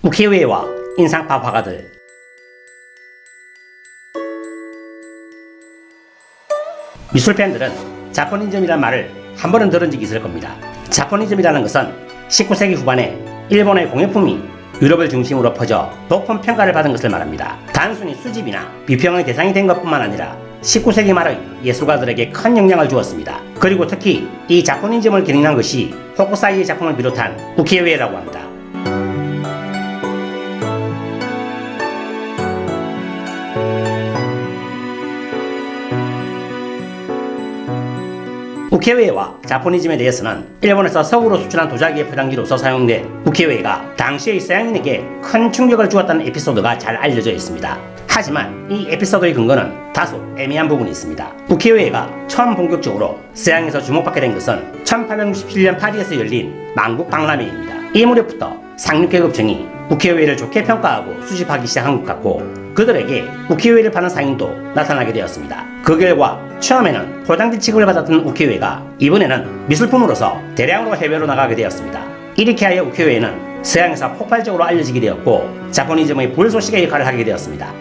우키요-우에와 인상파 화가들. 미술팬들은 자포니즘이란 말을 한 번은 들은 적이 있을 겁니다. 자포니즘이라는 것은 19세기 후반에 일본의 공예품이 유럽을 중심으로 퍼져 높은 평가를 받은 것을 말합니다. 단순히 수집이나 비평의 대상이 된 것뿐만 아니라 19세기 말의 예술가들에게 큰 영향을 주었습니다. 그리고 특히 이 자포니즘을 기능한 것이 호쿠사이의 작품을 비롯한 우키요-우에라고 합니다. 우키요-우에와 자포니즘에 대해서는 일본에서 서구로 수출한 도자기의 포장지로서 사용된 우키요-우에가 당시의 서양인에게 큰 충격을 주었다는 에피소드가 잘 알려져 있습니다. 하지만 이 에피소드의 근거는 다소 애매한 부분이 있습니다. 우키요-우에가 처음 본격적으로 서양에서 주목받게 된 것은 1867년 파리에서 열린 만국 박람회입니다. 이 무렵부터 상류계급층이 우키요-우에를 좋게 평가하고 수집하기 시작한 것 같고, 그들에게 우키요-우에를 파는 상인도 나타나게 되었습니다. 그 결과 처음에는 포장지 취급을 받았던 우키요-우에가 이번에는 미술품으로서 대량으로 해외로 나가게 되었습니다. 이렇게 하여 우키요-우에는 서양에서 폭발적으로 알려지게 되었고, 자포니즘의 불쏘시개 역할을 하게 되었습니다.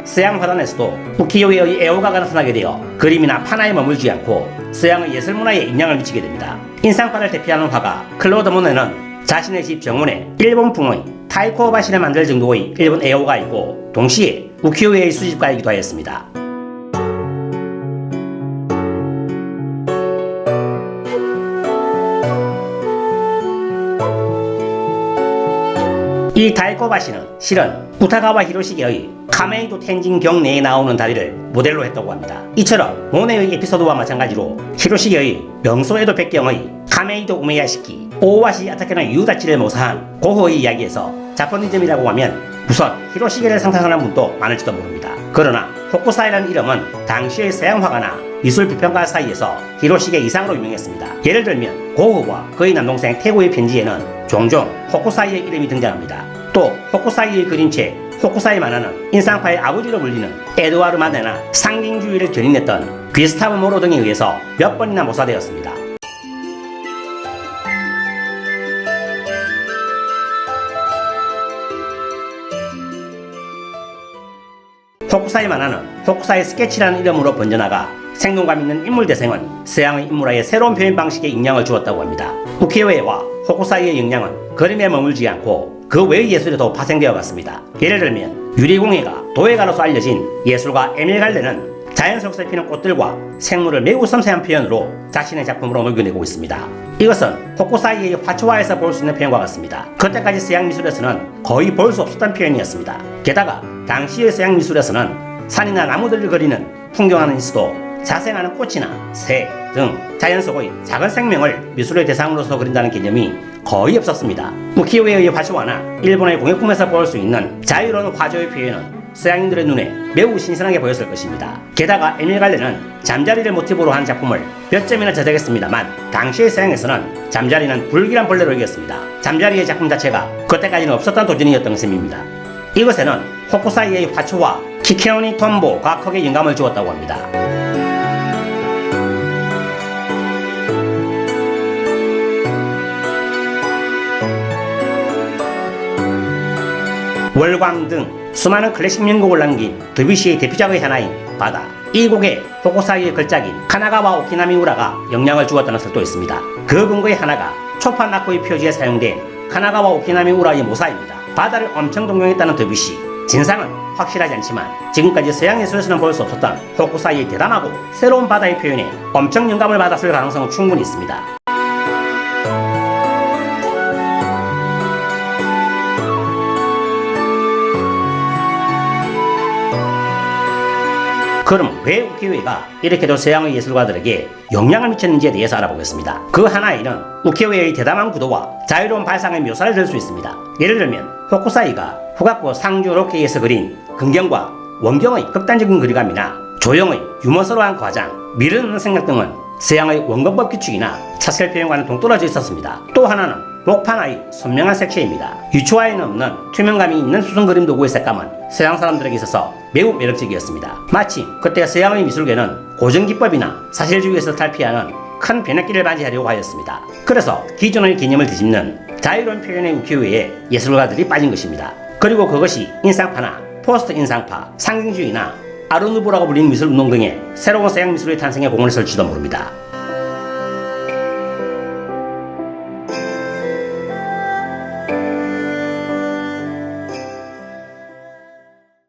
서양 화단에서도 우키요-우에의 애호가가 나타나게 되어 그림이나 판화에 머물지 않고 서양의 예술문화에 영향을 미치게 됩니다. 인상파를 대표하는 화가 클로드 모네는 자신의 집 정원에 일본풍의 타이코바시를 만들 정도의 일본 애호가이고, 동시에 우키요-우에의 수집가이기도 하였습니다. 이 타이코바시는 실은 우타가와 히로시게의 카메이도 텐진 경내에 나오는 다리를 모델로 했다고 합니다. 이처럼 모네의 에피소드와 마찬가지로 히로시게의 명소에도 백경의 카메이도 우메야시키, 오와시 아타케의 유다치를 모사한 고흐의 이야기에서 자포니즘이라고 하면 우선 히로시게를 상상하는 분도 많을지도 모릅니다. 그러나 호쿠사이라는 이름은 당시의 서양 화가나 미술 비평가 사이에서 히로시게 이상으로 유명했습니다. 예를 들면 고흐와 그의 남동생 태고의 편지에는 종종 호쿠사이의 이름이 등장합니다. 또 호쿠사이의 그림체 호쿠사이 만화는 인상파의 아버지로 불리는 에드와르 마네나 상징주의를 견인했던 귀스타브 모로 등에 의해서 몇 번이나 모사되었습니다. 호쿠사이 만화는 호쿠사이 스케치라는 이름으로 번져나가 생동감 있는 인물 대생은 서양의 인물화의 새로운 표현 방식에 영향을 주었다고 합니다. 우키요-우에와 호쿠사이의 영향은 그림에 머물지 않고 그 외의 예술에도 파생되어 갔습니다. 예를 들면 유리공예가 도예가로서 알려진 예술가 에밀 갈레는 자연 속에서 피는 꽃들과 생물을 매우 섬세한 표현으로 자신의 작품으로 녹여내고 있습니다. 이것은 호쿠사이의 화초화에서 볼 수 있는 표현과 같습니다. 그때까지 서양 미술에서는 거의 볼 수 없었던 표현이었습니다. 게다가 당시의 서양 미술에서는 산이나 나무들을 그리는 풍경화는 있어도 자생하는 꽃이나 새 등 자연 속의 작은 생명을 미술의 대상으로서 그린다는 개념이 거의 없었습니다. 우키요-우에의 화초화나 일본의 공예품에서 볼 수 있는 자유로운 화조의 표현은 서양인들의 눈에 매우 신선하게 보였을 것입니다. 게다가 에밀 갈레는 잠자리를 모티브로 한 작품을 몇 점이나 제작했습니다만, 당시의 서양에서는 잠자리는 불길한 벌레로 여겼습니다. 잠자리의 작품 자체가 그때까지는 없었던 도전이었던 셈입니다. 이것에는 호쿠사이의 화초화 키케오니 톰보가 크게 영감을 주었다고 합니다. 월광 등 수많은 클래식 명곡을 남긴 드뷔시의 대표작의 하나인 바다. 이 곡에 호쿠사이의 걸작인 카나가와 오키나미 우라가 영향을 주었다는 설도 있습니다. 그 근거의 하나가 초판 낙고의 표지에 사용된 카나가와 오키나미 우라의 모사입니다. 바다를 엄청 동경했다는 드뷔시. 진상은 확실하지 않지만 지금까지 서양 예술에서는 볼 수 없었던 호쿠사이의 대담하고 새로운 바다의 표현에 엄청 영감을 받았을 가능성은 충분히 있습니다. 그럼 왜 우키요-우에가 이렇게도 서양의 예술가들에게 영향을 미쳤는지에 대해서 알아보겠습니다. 그 하나에는 우키요-우에의 대담한 구도와 자유로운 발상의 묘사를 들 수 있습니다. 예를 들면 호쿠사이가 후각고 상주 로케이에서 그린 근경과 원경의 극단적인 거리감이나 조형의 유머스러운 과장, 미르는 생각 등은 서양의 원근법 규칙이나 차셀 표현과는 동떨어져 있었습니다. 또 하나는 목판의 선명한 색채입니다. 유추화에는 없는 투명감이 있는 수성 그림 도구의 색감은 서양 사람들에게 있어서 매우 매력적이었습니다. 마침 그때 서양의 미술계는 고전기법이나 사실주의에서 탈피하는 큰 변혁기를 맞이하려고 하였습니다. 그래서 기존의 개념을 뒤집는 자유로운 표현의 우키우에에 예술가들이 빠진 것입니다. 그리고 그것이 인상파나 포스트 인상파, 상징주의나 아르누보라고 불리는 미술운동 등의 새로운 서양 미술의 탄생에 공을 설지도 모릅니다.